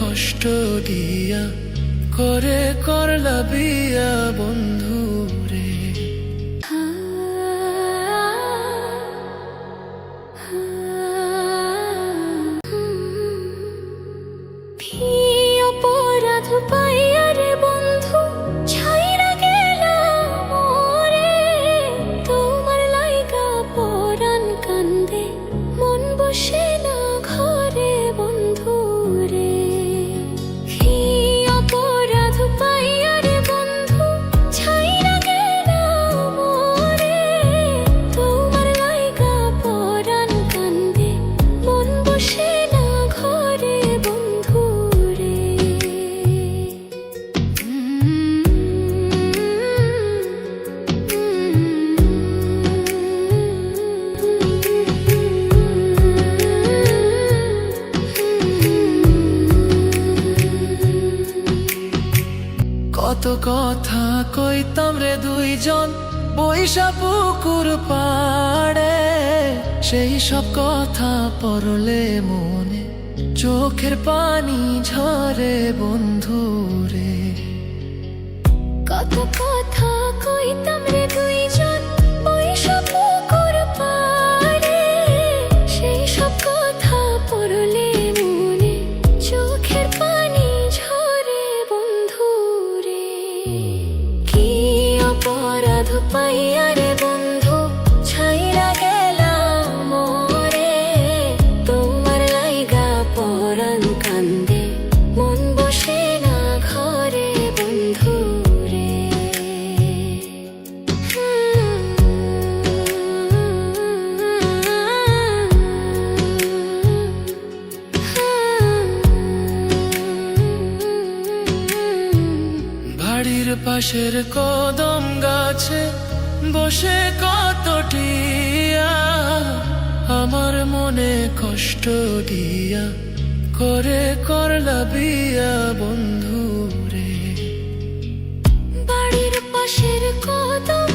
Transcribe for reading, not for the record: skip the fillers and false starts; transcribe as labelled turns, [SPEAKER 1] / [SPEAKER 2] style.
[SPEAKER 1] কষ্ট দিয়া করে করলা বিয়া বন্ধু রে।
[SPEAKER 2] অপরাধ পাইয়া রে বন্ধু ছাইরা গেলাম মোরে, তোমার লাইগা পরাণ কান্দে মন বসে না ঘরে বন্ধু রে। অপরাধ পাইয়া রে বন্ধু ছাইরা গেলাম মোরে, তোমার লাইগা পরাণ কান্দে মন বসে না ঘরে বন্ধু রে।
[SPEAKER 1] কত কথা কইতাম রে দুইজন বৈশা পুকুর পাড়ে, সেই সব কথা পড়লে মনে চোখের পানি ঝরে বন্ধু রে।
[SPEAKER 2] কত কথা কইতাম রে দুইজন বৈশা পুকুর পাড়ে, সেই সব কথা পড়লে মনে চোখের পানি ঝরে বন্ধু রে। কি অপরাধ পাইয়া রে বন্ধু ছাইরা গেলাম মোরে, তোমার লাইগা পরাণ কান্দে মন বসে না ঘরে বন্ধু রে।
[SPEAKER 1] বাড়ির পাশের কদম গাছে বসে কত টিয়া আমার মনে কষ্ট দিয়া করে করলা বিয়া বন্ধু রে।
[SPEAKER 2] বাড়ির পাশের কদম